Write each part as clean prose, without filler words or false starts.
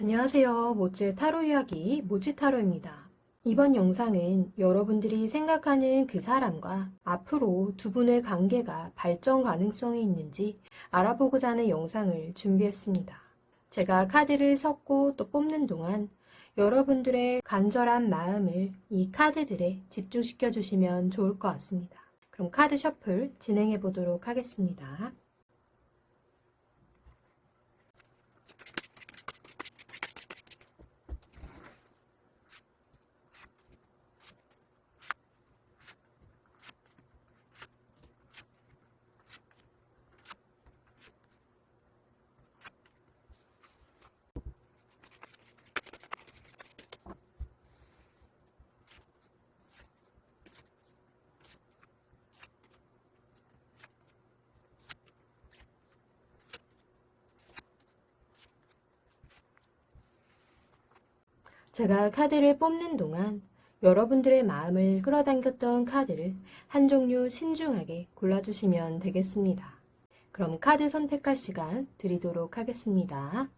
안녕하세요. 모찌의 타로 이야기 모찌타로입니다. 이번 영상은 여러분들이 생각하는 그 사람과 앞으로 두 분의 관계가 발전 가능성이 있는지 알아보고자 하는 영상을 준비했습니다. 제가 카드를 섞고 또 뽑는 동안 여러분들의 간절한 마음을 이 카드들에 집중시켜 주시면 좋을 것 같습니다. 그럼 카드 셔플 진행해 보도록 하겠습니다. 제가 카드를 뽑는 동안 여러분들의 마음을 끌어당겼던 카드를 한 종류 신중하게 골라주시면 되겠습니다. 그럼 카드 선택할 시간 드리도록 하겠습니다.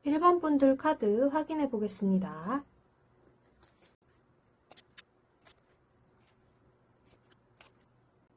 일 번 분들 카드 확인해 보겠습니다.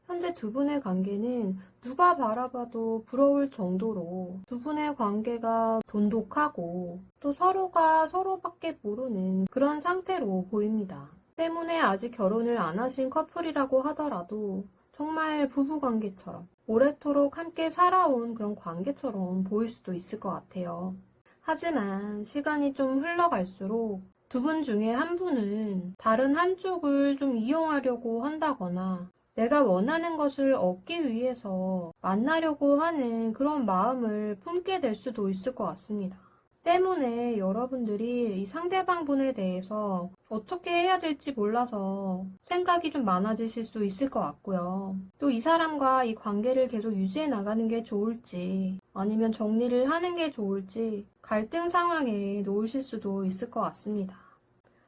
현재 두 분의 관계는 누가 바라봐도 부러울 정도로 두 분의 관계가 돈독하고 또 서로가 서로밖에 모르는 그런 상태로 보입니다. 때문에 아직 결혼을 안 하신 커플이라고 하더라도 정말 부부관계처럼 오래도록 함께 살아온 그런 관계처럼 보일 수도 있을 것 같아요. 하지만 시간이 좀 흘러갈수록 두 분 중에 한 분은 다른 한쪽을 좀 이용하려고 한다거나 내가 원하는 것을 얻기 위해서 만나려고 하는 그런 마음을 품게 될 수도 있을 것 같습니다. 때문에 여러분들이 이 상대방 분에 대해서 어떻게 해야 될지 몰라서 생각이 좀 많아지실 수 있을 것 같고요. 또 이 사람과 이 관계를 계속 유지해 나가는 게 좋을지 아니면 정리를 하는 게 좋을지 갈등 상황에 놓으실 수도 있을 것 같습니다.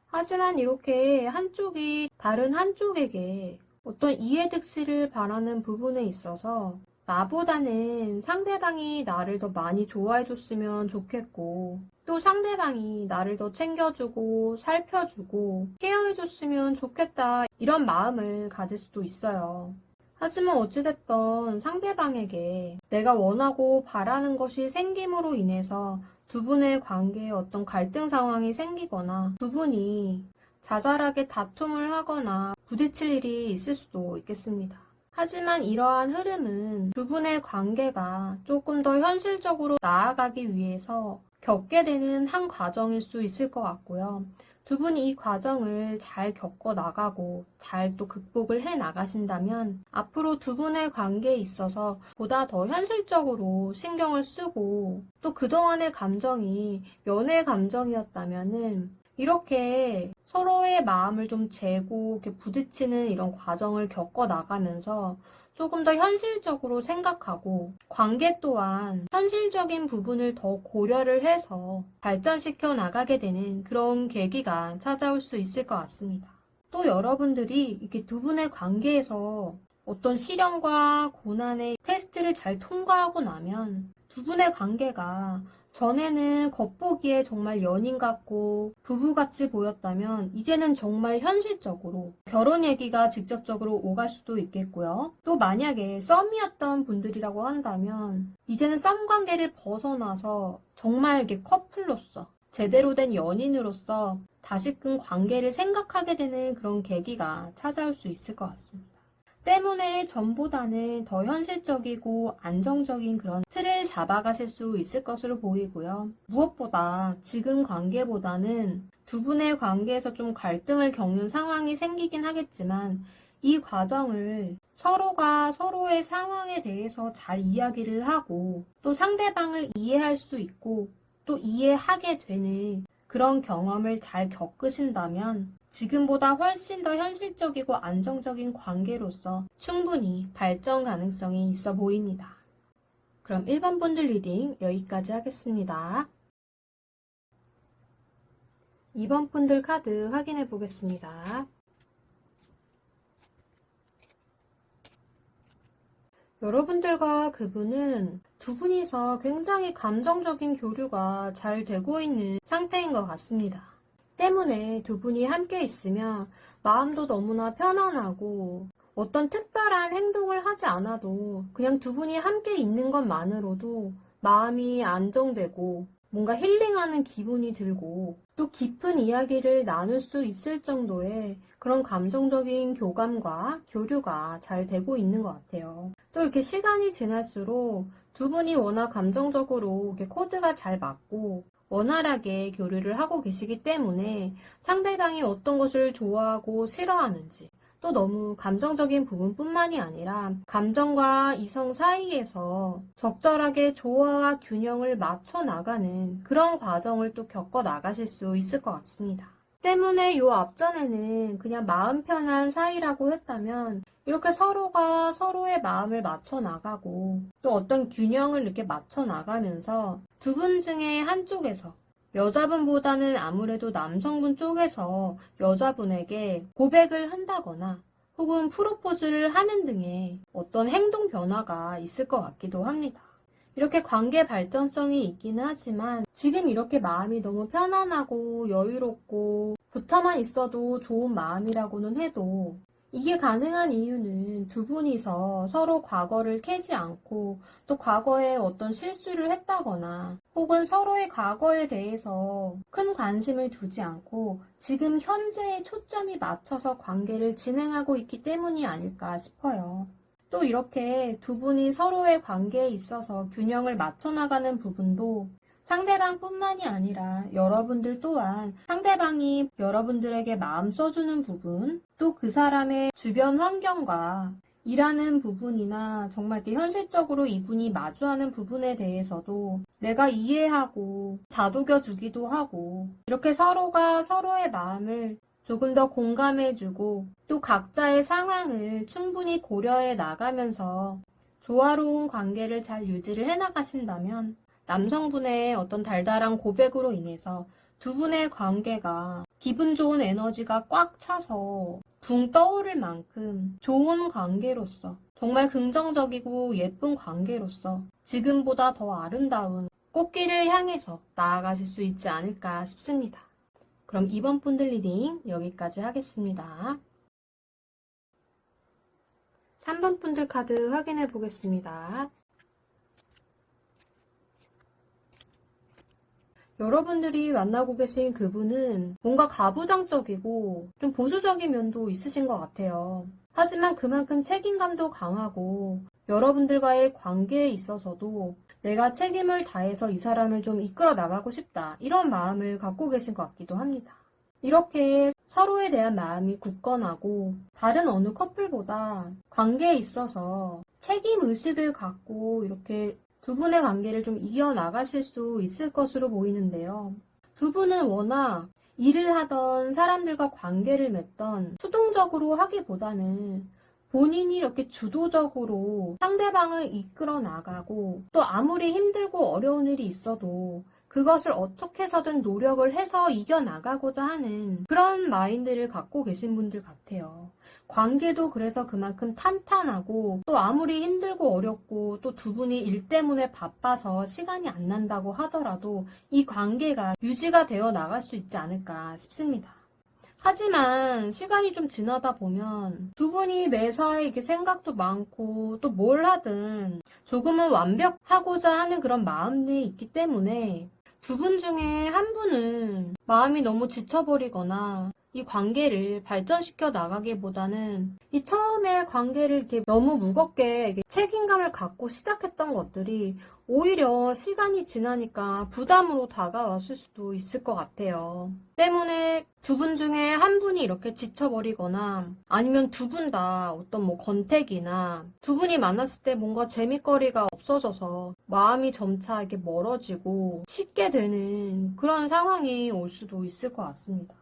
하지만 이렇게 한쪽이 다른 한쪽에게 어떤 이해득실을 바라는 부분에 있어서 나보다는 상대방이 나를 더 많이 좋아해줬으면 좋겠고 또 상대방이 나를 더 챙겨주고 살펴주고 케어해줬으면 좋겠다 이런 마음을 가질 수도 있어요. 하지만 어찌됐건 상대방에게 내가 원하고 바라는 것이 생김으로 인해서 두 분의 관계에 어떤 갈등 상황이 생기거나 두 분이 자잘하게 다툼을 하거나 부딪힐 일이 있을 수도 있겠습니다. 하지만 이러한 흐름은 두 분의 관계가 조금 더 현실적으로 나아가기 위해서 겪게 되는 한 과정일 수 있을 것 같고요. 두 분이 이 과정을 잘 겪어 나가고 잘 또 극복을 해 나가신다면 앞으로 두 분의 관계에 있어서 보다 더 현실적으로 신경을 쓰고 또 그동안의 감정이 연애 감정이었다면은 이렇게 서로의 마음을 좀 재고 이렇게 부딪히는 이런 과정을 겪어 나가면서 조금 더 현실적으로 생각하고 관계 또한 현실적인 부분을 더 고려를 해서 발전시켜 나가게 되는 그런 계기가 찾아올 수 있을 것 같습니다. 또 여러분들이 이렇게 두 분의 관계에서 어떤 시련과 고난의 테스트를 잘 통과하고 나면 두 분의 관계가 전에는 겉보기에 정말 연인 같고 부부같이 보였다면 이제는 정말 현실적으로 결혼 얘기가 직접적으로 오갈 수도 있겠고요. 또 만약에 썸이었던 분들이라고 한다면 이제는 썸 관계를 벗어나서 정말 이렇게 커플로서 제대로 된 연인으로서 다시금 관계를 생각하게 되는 그런 계기가 찾아올 수 있을 것 같습니다. 때문에 전보다는 더 현실적이고 안정적인 그런 틀을 잡아가실 수 있을 것으로 보이고요. 무엇보다 지금 관계보다는 두 분의 관계에서 좀 갈등을 겪는 상황이 생기긴 하겠지만 이 과정을 서로가 서로의 상황에 대해서 잘 이야기를 하고 또 상대방을 이해할 수 있고 또 이해하게 되는 그런 경험을 잘 겪으신다면 지금보다 훨씬 더 현실적이고 안정적인 관계로서 충분히 발전 가능성이 있어 보입니다. 그럼 1번 분들 리딩 여기까지 하겠습니다. 2번 푼들 카드 확인해 보겠습니다. 여러분들과 그분은 두 분이서 굉장히 감정적인 교류가 잘 되고 있는 상태인 것 같습니다. 때문에 두 분이 함께 있으면 마음도 너무나 편안하고 어떤 특별한 행동을 하지 않아도 그냥 두 분이 함께 있는 것만으로도 마음이 안정되고 뭔가 힐링하는 기분이 들고 또 깊은 이야기를 나눌 수 있을 정도의 그런 감정적인 교감과 교류가 잘 되고 있는 것 같아요. 또 이렇게 시간이 지날수록 두 분이 워낙 감정적으로 이렇게 코드가 잘 맞고 원활하게 교류를 하고 계시기 때문에 상대방이 어떤 것을 좋아하고 싫어하는지 또 너무 감정적인 부분뿐만이 아니라 감정과 이성 사이에서 적절하게 조화와 균형을 맞춰 나가는 그런 과정을 또 겪어 나가실 수 있을 것 같습니다. 때문에 요 앞전에는 그냥 마음 편한 사이라고 했다면 이렇게 서로가 서로의 마음을 맞춰 나가고 또 어떤 균형을 이렇게 맞춰 나가면서 두 분 중에 한쪽에서 여자분보다는 아무래도 남성분 쪽에서 여자분에게 고백을 한다거나 혹은 프로포즈를 하는 등의 어떤 행동 변화가 있을 것 같기도 합니다. 이렇게 관계 발전성이 있기는 하지만 지금 이렇게 마음이 너무 편안하고 여유롭고 붙어만 있어도 좋은 마음이라고는 해도 이게 가능한 이유는 두 분이서 서로 과거를 캐지 않고 또 과거에 어떤 실수를 했다거나 혹은 서로의 과거에 대해서 큰 관심을 두지 않고 지금 현재에 초점이 맞춰서 관계를 진행하고 있기 때문이 아닐까 싶어요. 또 이렇게 두 분이 서로의 관계에 있어서 균형을 맞춰 나가는 부분도 상대방뿐만이 아니라 여러분들 또한 상대방이 여러분들에게 마음 써주는 부분, 또 그 사람의 주변 환경과 일하는 부분이나 정말 이렇게 현실적으로 이분이 마주하는 부분에 대해서도 내가 이해하고 다독여주기도 하고 이렇게 서로가 서로의 마음을 조금 더 공감해주고 또 각자의 상황을 충분히 고려해 나가면서 조화로운 관계를 잘 유지를 해나가신다면 남성분의 어떤 달달한 고백으로 인해서 두 분의 관계가 기분 좋은 에너지가 꽉 차서 붕 떠오를 만큼 좋은 관계로서 정말 긍정적이고 예쁜 관계로서 지금보다 더 아름다운 꽃길을 향해서 나아가실 수 있지 않을까 싶습니다. 그럼 이번 푼들 리딩 여기까지 하겠습니다. 3번 푼들 카드 확인해 보겠습니다. 여러분들이 만나고 계신 그분은 뭔가 가부장적이고 좀 보수적인 면도 있으신 것 같아요. 하지만 그만큼 책임감도 강하고 여러분들과의 관계에 있어서도 내가 책임을 다해서 이 사람을 좀 이끌어 나가고 싶다. 이런 마음을 갖고 계신 것 같기도 합니다. 이렇게 서로에 대한 마음이 굳건하고 다른 어느 커플보다 관계에 있어서 책임의식을 갖고 이렇게 두 분의 관계를 좀 이어나가실 수 있을 것으로 보이는데요. 두 분은 워낙 일을 하던 사람들과 관계를 맺던 수동적으로 하기보다는 본인이 이렇게 주도적으로 상대방을 이끌어 나가고 또 아무리 힘들고 어려운 일이 있어도 그것을 어떻게 해서든 노력을 해서 이겨나가고자 하는 그런 마인드를 갖고 계신 분들 같아요. 관계도 그래서 그만큼 탄탄하고 또 아무리 힘들고 어렵고 또 두 분이 일 때문에 바빠서 시간이 안 난다고 하더라도 이 관계가 유지가 되어 나갈 수 있지 않을까 싶습니다. 하지만 시간이 좀 지나다 보면 두 분이 매사에 이렇게 생각도 많고 또 뭘 하든 조금은 완벽하고자 하는 그런 마음이 있기 때문에 두 분 중에 한 분은 마음이 너무 지쳐버리거나 이 관계를 발전시켜 나가기보다는 이 처음에 관계를 이렇게 너무 무겁게 이렇게 책임감을 갖고 시작했던 것들이 오히려 시간이 지나니까 부담으로 다가왔을 수도 있을 것 같아요. 때문에 두 분 중에 한 분이 이렇게 지쳐버리거나 아니면 두 분 다 어떤 뭐 권태기나 두 분이 만났을 때 뭔가 재밌거리가 없어져서 마음이 점차 이렇게 멀어지고 식게 되는 그런 상황이 올 수도 있을 것 같습니다.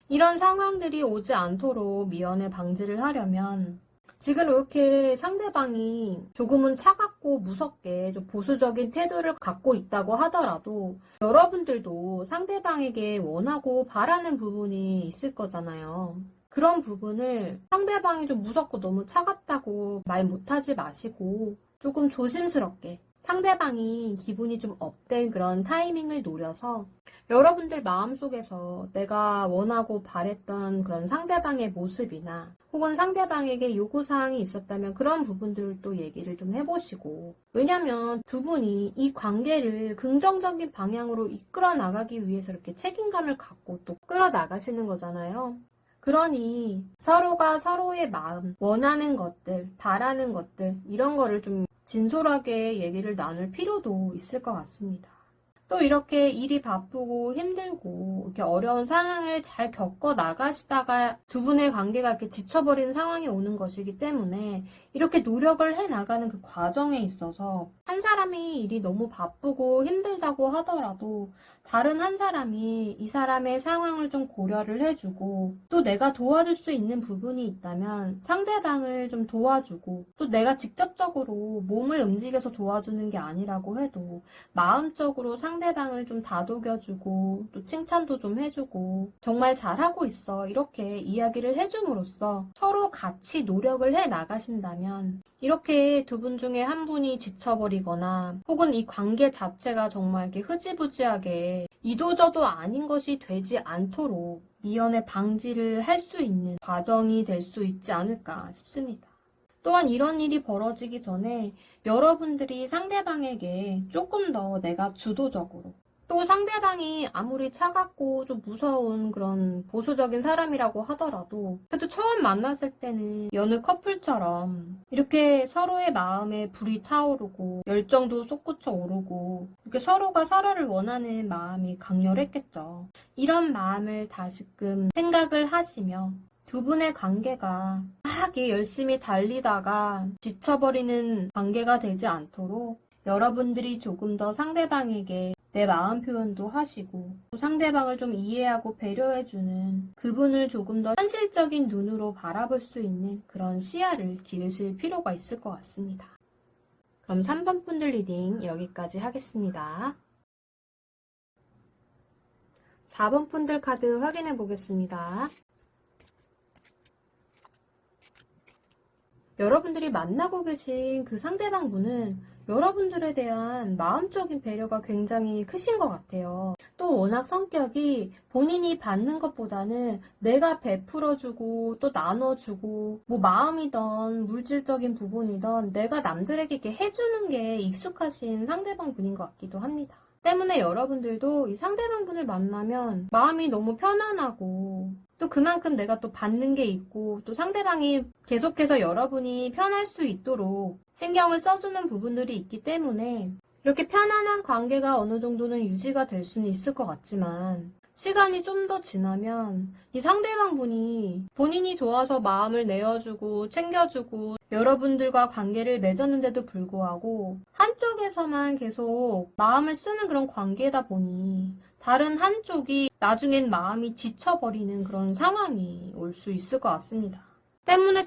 이런 상황들이 오지 않도록 미연에 방지를 하려면 지금 이렇게 상대방이 조금은 차갑고 무섭게 좀 보수적인 태도를 갖고 있다고 하더라도 여러분들도 상대방에게 원하고 바라는 부분이 있을 거잖아요. 그런 부분을 상대방이 좀 무섭고 너무 차갑다고 말 못하지 마시고 조금 조심스럽게 상대방이 기분이 좀 업된 그런 타이밍을 노려서 여러분들 마음속에서 내가 원하고 바랬던 그런 상대방의 모습이나 혹은 상대방에게 요구사항이 있었다면 그런 부분들도 얘기를 좀 해보시고, 왜냐면 두 분이 이 관계를 긍정적인 방향으로 이끌어 나가기 위해서 이렇게 책임감을 갖고 또 끌어 나가시는 거잖아요. 그러니 서로가 서로의 마음, 원하는 것들, 바라는 것들 이런 거를 좀 진솔하게 얘기를 나눌 필요도 있을 것 같습니다. 또 이렇게 일이 바쁘고 힘들고 이렇게 어려운 상황을 잘 겪어 나가시다가 두 분의 관계가 이렇게 지쳐버리는 상황이 오는 것이기 때문에 이렇게 노력을 해 나가는 그 과정에 있어서 한 사람이 일이 너무 바쁘고 힘들다고 하더라도 다른 한 사람이 이 사람의 상황을 좀 고려를 해주고 또 내가 도와줄 수 있는 부분이 있다면 상대방을 좀 도와주고 또 내가 직접적으로 몸을 움직여서 도와주는 게 아니라고 해도 마음적으로 상대방을 좀 다독여주고 또 칭찬도 좀 해주고 정말 잘하고 있어 이렇게 이야기를 해줌으로써 서로 같이 노력을 해 나가신다면 이렇게 두 분 중에 한 분이 지쳐버리거나 혹은 이 관계 자체가 정말 이렇게 흐지부지하게 이도저도 아닌 것이 되지 않도록 미연에 방지를 할 수 있는 과정이 될 수 있지 않을까 싶습니다. 또한 이런 일이 벌어지기 전에 여러분들이 상대방에게 조금 더 내가 주도적으로 또 상대방이 아무리 차갑고 좀 무서운 그런 보수적인 사람이라고 하더라도 그래도 처음 만났을 때는 여느 커플처럼 이렇게 서로의 마음에 불이 타오르고 열정도 솟구쳐 오르고 이렇게 서로가 서로를 원하는 마음이 강렬했겠죠. 이런 마음을 다시금 생각을 하시며 두 분의 관계가 막 열심히 달리다가 지쳐버리는 관계가 되지 않도록 여러분들이 조금 더 상대방에게 내 마음 표현도 하시고 또 상대방을 좀 이해하고 배려해주는 그분을 조금 더 현실적인 눈으로 바라볼 수 있는 그런 시야를 기르실 필요가 있을 것 같습니다. 그럼 3번 분들 리딩 여기까지 하겠습니다. 4번 분들 카드 확인해 보겠습니다. 여러분들이 만나고 계신 그 상대방 분은 여러분들에 대한 마음적인 배려가 굉장히 크신 것 같아요. 또 워낙 성격이 본인이 받는 것보다는 내가 베풀어주고 또 나눠주고 뭐 마음이든 물질적인 부분이든 내가 남들에게 이렇게 해주는 게 익숙하신 상대방 분인 것 같기도 합니다. 때문에 여러분들도 이 상대방 분을 만나면 마음이 너무 편안하고 또 그만큼 내가 또 받는 게 있고 또 상대방이 계속해서 여러분이 편할 수 있도록 신경을 써주는 부분들이 있기 때문에 이렇게 편안한 관계가 어느 정도는 유지가 될 수는 있을 것 같지만 시간이 좀 더 지나면 이 상대방 분이 본인이 좋아서 마음을 내어주고 챙겨주고 여러분들과 관계를 맺었는데도 불구하고 한쪽에서만 계속 마음을 쓰는 그런 관계다 보니 다른 한쪽이 나중엔 마음이 지쳐버리는 그런 상황이 올 수 있을 것 같습니다. 때문에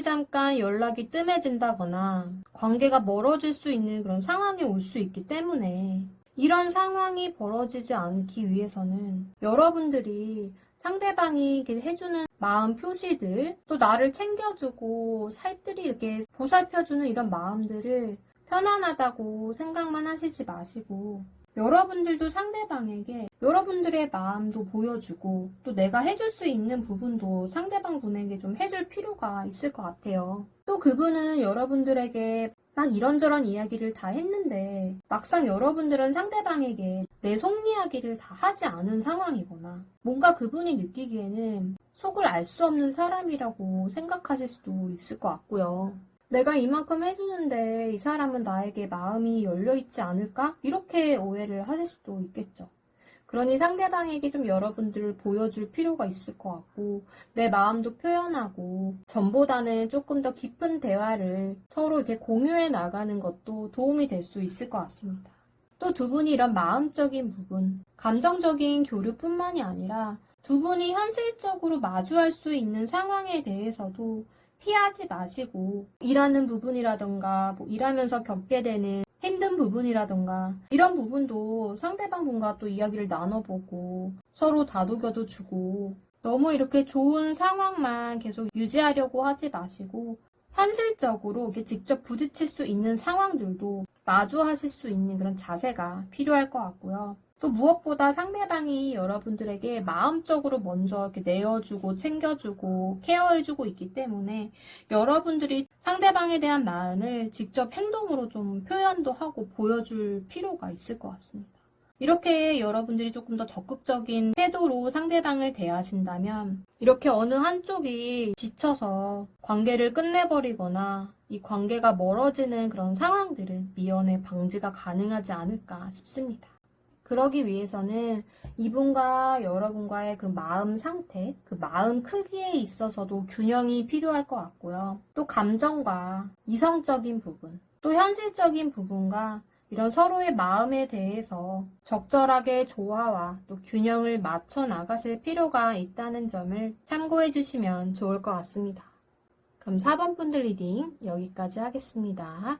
잠깐 연락이 뜸해진다거나 관계가 멀어질 수 있는 그런 상황이 올 수 있기 때문에 이런 상황이 벌어지지 않기 위해서는 여러분들이 상대방이 해주는 마음 표시들 또 나를 챙겨주고 살뜰히 이렇게 보살펴주는 이런 마음들을 편안하다고 생각만 하시지 마시고 여러분들도 상대방에게 여러분들의 마음도 보여주고 또 내가 해줄 수 있는 부분도 상대방 분에게 좀 해줄 필요가 있을 것 같아요. 또 그분은 여러분들에게 막 이런저런 이야기를 다 했는데 막상 여러분들은 상대방에게 내 속 이야기를 다 하지 않은 상황이거나 뭔가 그분이 느끼기에는 속을 알 수 없는 사람이라고 생각하실 수도 있을 것 같고요. 내가 이만큼 해주는데 이 사람은 나에게 마음이 열려있지 않을까? 이렇게 오해를 하실 수도 있겠죠. 그러니 상대방에게 좀 여러분들을 보여줄 필요가 있을 것 같고 내 마음도 표현하고 전보다는 조금 더 깊은 대화를 서로 이렇게 공유해 나가는 것도 도움이 될 수 있을 것 같습니다. 또 두 분이 이런 마음적인 부분, 감정적인 교류뿐만이 아니라 두 분이 현실적으로 마주할 수 있는 상황에 대해서도 피하지 마시고 일하는 부분이라던가 일하면서 겪게 되는 힘든 부분이라던가 이런 부분도 상대방 분과 또 이야기를 나눠보고 서로 다독여도 주고 너무 이렇게 좋은 상황만 계속 유지하려고 하지 마시고 현실적으로 이렇게 직접 부딪힐 수 있는 상황들도 마주하실 수 있는 그런 자세가 필요할 것 같고요. 또 무엇보다 상대방이 여러분들에게 마음적으로 먼저 이렇게 내어주고 챙겨주고 케어해주고 있기 때문에 여러분들이 상대방에 대한 마음을 직접 행동으로 좀 표현도 하고 보여줄 필요가 있을 것 같습니다. 이렇게 여러분들이 조금 더 적극적인 태도로 상대방을 대하신다면 이렇게 어느 한쪽이 지쳐서 관계를 끝내버리거나 이 관계가 멀어지는 그런 상황들은 미연에 방지가 가능하지 않을까 싶습니다. 그러기 위해서는 이분과 여러분과의 그 마음 상태, 그 마음 크기에 있어서도 균형이 필요할 것 같고요. 또 감정과 이성적인 부분, 또 현실적인 부분과 이런 서로의 마음에 대해서 적절하게 조화와 또 균형을 맞춰 나가실 필요가 있다는 점을 참고해 주시면 좋을 것 같습니다. 그럼 4번 분들 리딩 여기까지 하겠습니다.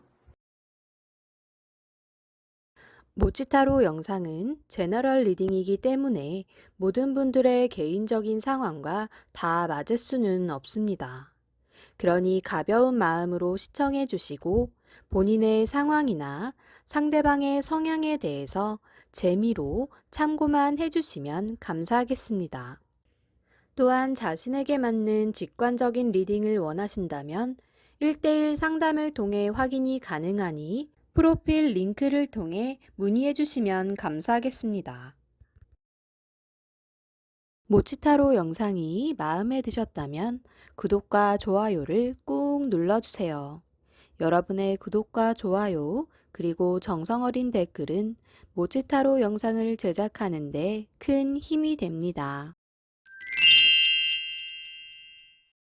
모치타로 영상은 제너럴 리딩이기 때문에 모든 분들의 개인적인 상황과 다 맞을 수는 없습니다. 그러니 가벼운 마음으로 시청해 주시고 본인의 상황이나 상대방의 성향에 대해서 재미로 참고만 해주시면 감사하겠습니다. 또한 자신에게 맞는 직관적인 리딩을 원하신다면 1대1 상담을 통해 확인이 가능하니 프로필 링크를 통해 문의해 주시면 감사하겠습니다. 모치타로 영상이 마음에 드셨다면 구독과 좋아요를 꾹 눌러주세요. 여러분의 구독과 좋아요 그리고 정성어린 댓글은 모치타로 영상을 제작하는 데 큰 힘이 됩니다.